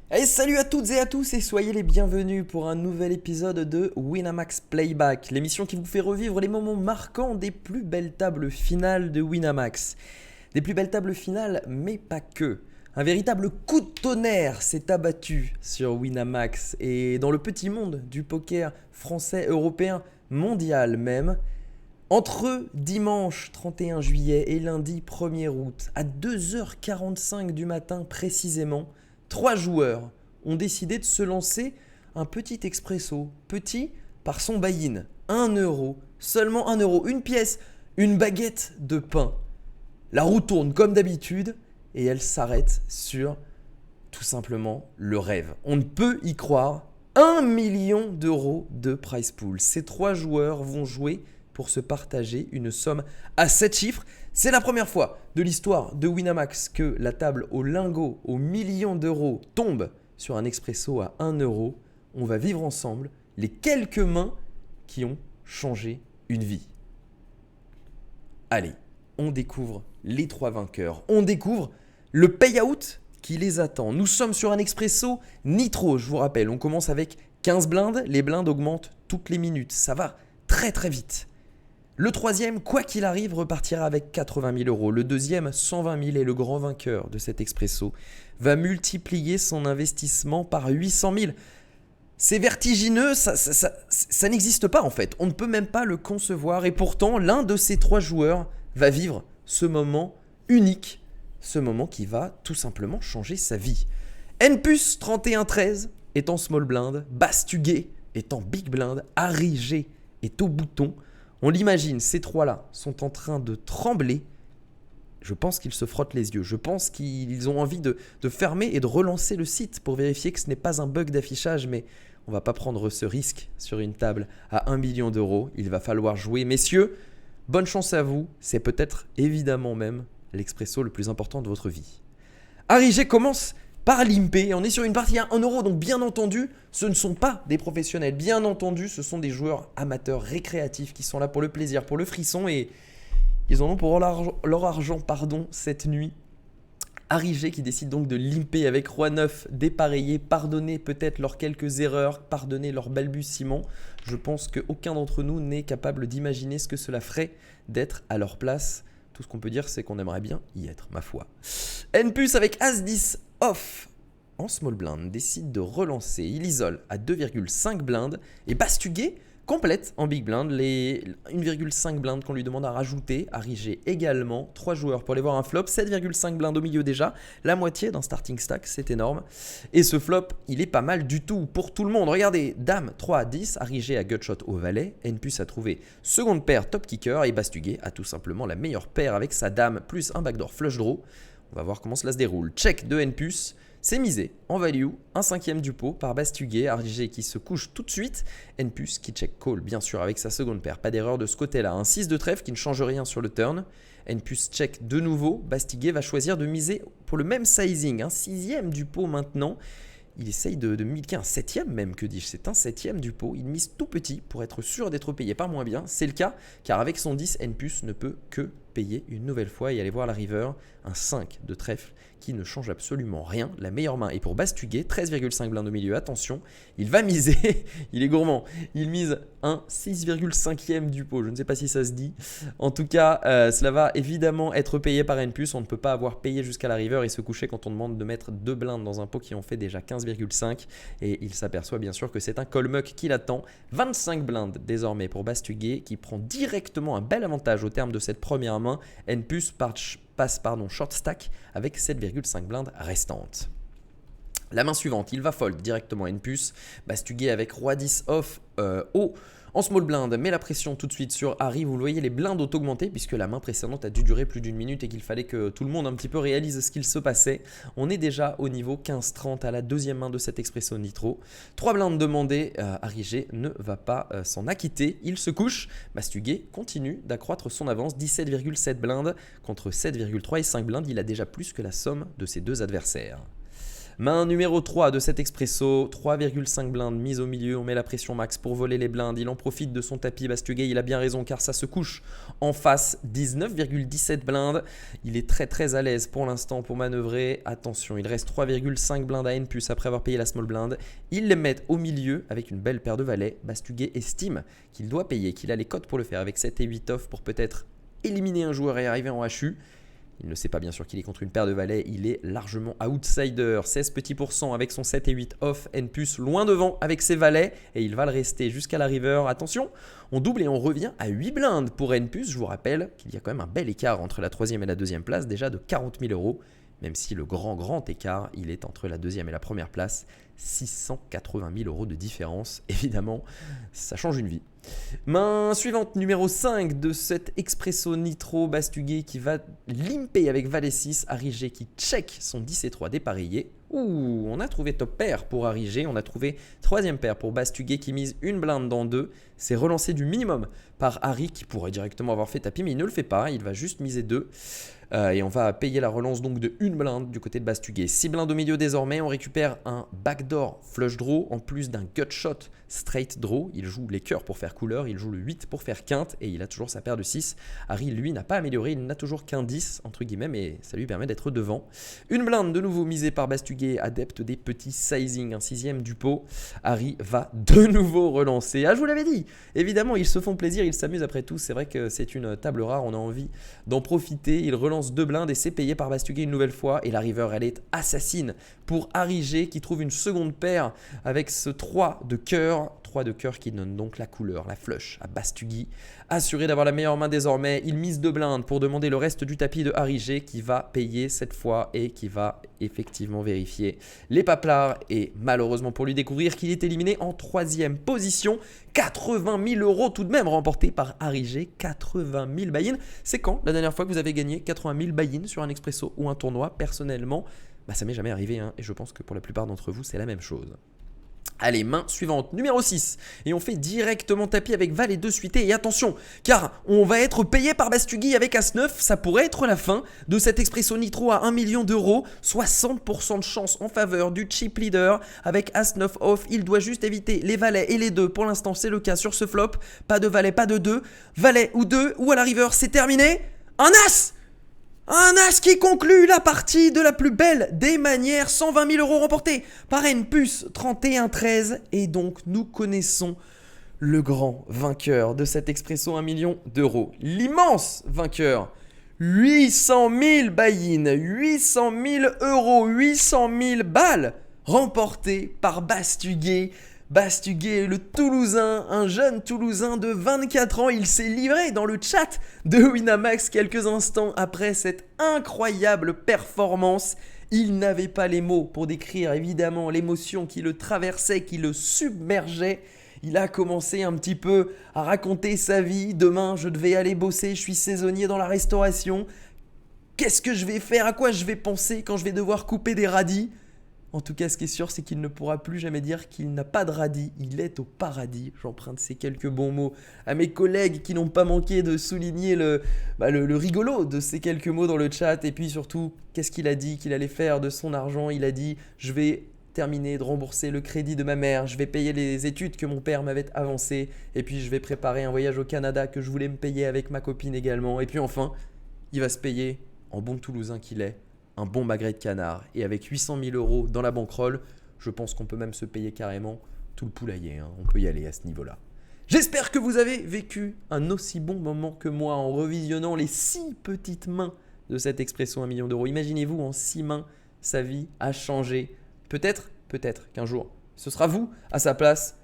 Allez, salut à toutes et à tous et soyez les bienvenus pour un nouvel épisode de Winamax Playback, l'émission qui vous fait revivre les moments marquants des plus belles tables finales de Winamax. Des plus belles tables finales, mais pas que. Un véritable coup de tonnerre s'est abattu sur Winamax et dans le petit monde du poker français, européen, mondial même. Entre dimanche 31 juillet et lundi 1er août, à 2h45 du matin précisément, 3 joueurs ont décidé de se lancer un petit expresso. Petit par son buy-in. 1 euro, seulement 1 euro, une pièce, une baguette de pain. La roue tourne comme d'habitude et elle s'arrête sur tout simplement le rêve. On ne peut y croire. 1 million d'euros de prize pool. Ces 3 joueurs vont jouer pour se partager une somme à 7 chiffres. C'est la première fois de l'histoire de Winamax que la table au lingot, aux millions d'euros, tombe sur un expresso à 1 euro. On va vivre ensemble les quelques mains qui ont changé une vie. Allez, on découvre les 3 vainqueurs. On découvre le payout qui les attend. Nous sommes sur un expresso nitro, je vous rappelle. On commence avec 15 blindes. Les blindes augmentent toutes les minutes. Ça va très très vite. Le troisième, quoi qu'il arrive, repartira avec 80 000 euros. Le deuxième, 120 000 et le grand vainqueur de cet expresso va multiplier son investissement par 800 000. C'est vertigineux, ça n'existe pas en fait. On ne peut même pas le concevoir. Et pourtant, l'un de ces 3 joueurs va vivre ce moment unique. Ce moment qui va tout simplement changer sa vie. NPUS 3113 est en small blind. Bastuguet est en big blind. Harry G est au bouton. On l'imagine, ces 3-là sont en train de trembler. Je pense qu'ils se frottent les yeux. Je pense qu'ils ont envie de fermer et de relancer le site pour vérifier que ce n'est pas un bug d'affichage. Mais on ne va pas prendre ce risque sur une table à 1 million d'euros. Il va falloir jouer. Messieurs, bonne chance à vous. C'est peut-être évidemment même l'expresso le plus important de votre vie. Harry G commence par limper. On est sur une partie à 1 euro, donc bien entendu, ce ne sont pas des professionnels. Bien entendu, ce sont des joueurs amateurs récréatifs qui sont là pour le plaisir, pour le frisson et ils en ont pour leur argent cette nuit. Harry G qui décide donc de limper avec Roi 9 dépareillé, pardonner peut-être leurs quelques erreurs, pardonner leurs balbutiements. Je pense qu'aucun d'entre nous n'est capable d'imaginer ce que cela ferait d'être à leur place. Tout ce qu'on peut dire, c'est qu'on aimerait bien y être, ma foi. NPUS avec As-10 off en small blind décide de relancer. Il isole à 2,5 blindes et Bastuguet complète en big blind les 1,5 blindes qu'on lui demande à rajouter. Harry G également. 3 joueurs pour aller voir un flop. 7,5 blindes au milieu déjà. La moitié d'un starting stack, c'est énorme. Et ce flop, il est pas mal du tout pour tout le monde. Regardez, Dame 3 à 10. Harry G a gutshot au valet. NPUS a trouvé seconde paire top kicker. Et Bastuguet a tout simplement la meilleure paire avec sa Dame plus un backdoor flush draw. On va voir comment cela se déroule. Check de NPUS. C'est misé en value, un cinquième du pot par Bastuguet, Harry G qui se couche tout de suite, NPUS qui check call bien sûr avec sa seconde paire, pas d'erreur de ce côté-là, un 6 de trèfle qui ne change rien sur le turn, NPUS check de nouveau, Bastuguet va choisir de miser pour le même sizing, un sixième du pot maintenant, il essaye de milquer un septième même, que dis-je, c'est un septième du pot, il mise tout petit pour être sûr d'être payé par moins bien, c'est le cas car avec son 10, NPUS ne peut que payer une nouvelle fois et aller voir la river, un 5 de trèfle qui ne change absolument rien. La meilleure main est pour Bastuguet, 13,5 blindes au milieu, attention, il va miser, il est gourmand, il mise un 6,5e du pot, je ne sais pas si ça se dit. En tout cas, cela va évidemment être payé par NPUS, on ne peut pas avoir payé jusqu'à la river et se coucher quand on demande de mettre 2 blindes dans un pot qui en fait déjà 15,5 et il s'aperçoit bien sûr que c'est un call muck qui l'attend. 25 blindes désormais pour Bastuguet qui prend directement un bel avantage au terme de cette première main. NPUS passe short stack avec 7,5 blindes restantes. La main suivante, il va fold directement NPUS. Bastuguet avec Roi 10 off haut en small blind, met la pression tout de suite sur Harry. Vous le voyez, les blindes ont augmenté puisque la main précédente a dû durer plus d'une minute et qu'il fallait que tout le monde un petit peu réalise ce qu'il se passait. On est déjà au niveau 15-30 à la deuxième main de cet expresso nitro. 3 blindes demandées, Harry G ne va pas s'en acquitter. Il se couche. Bastuguet continue d'accroître son avance, 17,7 blindes contre 7,3 et 5 blindes. Il a déjà plus que la somme de ses deux adversaires. Main numéro 3 de cet expresso, 3,5 blindes mise au milieu, on met la pression max pour voler les blindes. Il en profite de son tapis Bastuguet, il a bien raison car ça se couche en face, 19,17 blindes. Il est très à l'aise pour l'instant pour manœuvrer. Attention, il reste 3,5 blindes à N+, après avoir payé la small blind. Il les met au milieu avec une belle paire de valets. Bastuguet estime qu'il doit payer, qu'il a les cotes pour le faire avec 7 et 8 off pour peut-être éliminer un joueur et arriver en HU. Il ne sait pas bien sûr qu'il est contre une paire de valets, il est largement outsider, 16 petits pourcents avec son 7 et 8 off, N+, loin devant avec ses valets et il va le rester jusqu'à la river. Attention, on double et on revient à 8 blindes pour N+. Je vous rappelle qu'il y a quand même un bel écart entre la 3e et la 2e place, déjà de 40 000 €, même si le grand écart, il est entre la 2e et la 1re place, 680 000 € de différence. Évidemment, ça change une vie. Main suivante, numéro 5 de cet expresso nitro, Bastuguet qui va limper avec valet 6, Harry G qui check son 10 et 3 dépareillé. Ouh, on a trouvé top pair pour Harry G, on a trouvé 3e paire pour Bastuguet qui mise une blinde dans 2. C'est relancé du minimum par Harry qui pourrait directement avoir fait tapis, mais il ne le fait pas, il va juste miser 2. Et on va payer la relance donc de une blinde du côté de Bastuguet. 6 blindes au milieu désormais, on récupère un backdoor flush draw en plus d'un gut shot straight draw. Il joue les cœurs pour faire couleur, il joue le 8 pour faire quinte et il a toujours sa paire de 6. Harry lui n'a pas amélioré, il n'a toujours qu'un 10 entre guillemets, mais ça lui permet d'être devant. Une blinde de nouveau misée par Bastuguet, adepte des petits sizing, un 6e du pot. Harry va de nouveau relancer. Ah, je vous l'avais dit, évidemment ils se font plaisir, ils s'amusent après tout. C'est vrai que c'est une table rare, on a envie d'en profiter. Il relance 2 blindes et c'est payé par Bastuguet une nouvelle fois. Et la river, elle est assassine pour Harry G qui trouve une seconde paire avec ce 3 de cœur. 3 de cœur qui donne donc la couleur, la flush à Bastuguet. Assuré d'avoir la meilleure main désormais, il mise 2 blindes pour demander le reste du tapis de Harry G qui va payer cette fois et qui va effectivement vérifier les paplards. Et malheureusement pour lui découvrir qu'il est éliminé en 3e position. 80 000 € tout de même remportés par Harry G. 80 000 buy-in. C'est quand la dernière fois que vous avez gagné 80 000 buy-in sur un expresso ou un tournoi? Personnellement, ça m'est jamais arrivé et je pense que pour la plupart d'entre vous, c'est la même chose. Allez, main suivante, numéro 6. Et on fait directement tapis avec valet 2 suité. Et attention, car on va être payé par Bastuguet avec As-9. Ça pourrait être la fin de cet expresso nitro à 1 million €. 60% de chance en faveur du chip leader avec As-9 off. Il doit juste éviter les valets et les 2. Pour l'instant, c'est le cas sur ce flop. Pas de valet, pas de 2. Valet ou 2 ou à la river, c'est terminé. Un As! Un As qui conclut la partie de la plus belle des manières, 120 000 € remportés par N+, 31-13. Et donc, nous connaissons le grand vainqueur de cet expresso 1 million €. L'immense vainqueur, 800 000 buy-in, 800 000 €, 800 000 balles remportées par Bastuguet. Bastuguet, le Toulousain, un jeune Toulousain de 24 ans, il s'est livré dans le chat de Winamax quelques instants après cette incroyable performance. Il n'avait pas les mots pour décrire évidemment l'émotion qui le traversait, qui le submergeait. Il a commencé un petit peu à raconter sa vie. Demain, je devais aller bosser, je suis saisonnier dans la restauration. Qu'est-ce que je vais faire? À quoi je vais penser quand je vais devoir couper des radis? En tout cas, ce qui est sûr, c'est qu'il ne pourra plus jamais dire qu'il n'a pas de radis. Il est au paradis. J'emprunte ces quelques bons mots à mes collègues qui n'ont pas manqué de souligner le rigolo de ces quelques mots dans le chat. Et puis surtout, qu'est-ce qu'il a dit qu'il allait faire de son argent? Il a dit « Je vais terminer de rembourser le crédit de ma mère. Je vais payer les études que mon père m'avait avancées. Et puis, je vais préparer un voyage au Canada que je voulais me payer avec ma copine également. Et puis enfin, il va se payer, en bon Toulousain qu'il est, un bon magret de canard. Et avec 800 000 € dans la banquerolle, je pense qu'on peut même se payer carrément tout le poulailler. On peut y aller à ce niveau-là. J'espère que vous avez vécu un aussi bon moment que moi en revisionnant les 6 petites mains de cet expresso 1 million €. Imaginez-vous, en 6 mains, sa vie a changé. Peut-être qu'un jour, ce sera vous à sa place.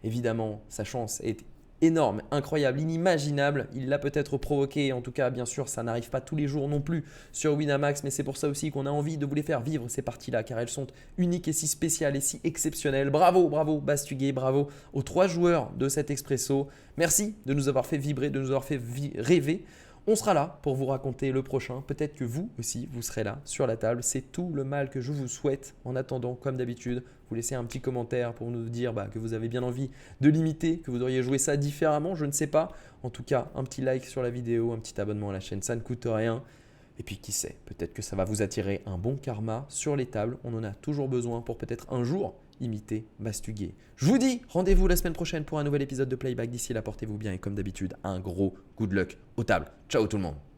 Évidemment, sa chance est énorme, incroyable, inimaginable. Il l'a peut-être provoqué. En tout cas, bien sûr, ça n'arrive pas tous les jours non plus sur Winamax. Mais c'est pour ça aussi qu'on a envie de vous les faire vivre, ces parties-là, car elles sont uniques et si spéciales et si exceptionnelles. Bravo, bravo Bastuguet, bravo aux 3 joueurs de cet expresso. Merci de nous avoir fait vibrer, de nous avoir fait rêver. On sera là pour vous raconter le prochain. Peut-être que vous aussi, vous serez là sur la table. C'est tout le mal que je vous souhaite. En attendant, comme d'habitude, vous laissez un petit commentaire pour nous dire que vous avez bien envie de l'imiter, que vous auriez joué ça différemment, je ne sais pas. En tout cas, un petit like sur la vidéo, un petit abonnement à la chaîne, ça ne coûte rien. Et puis qui sait, peut-être que ça va vous attirer un bon karma sur les tables. On en a toujours besoin pour peut-être un jour imiter Mastuguer. Je vous dis rendez-vous la semaine prochaine pour un nouvel épisode de Playback. D'ici là, portez-vous bien et comme d'habitude, un gros good luck aux tables. Ciao tout le monde.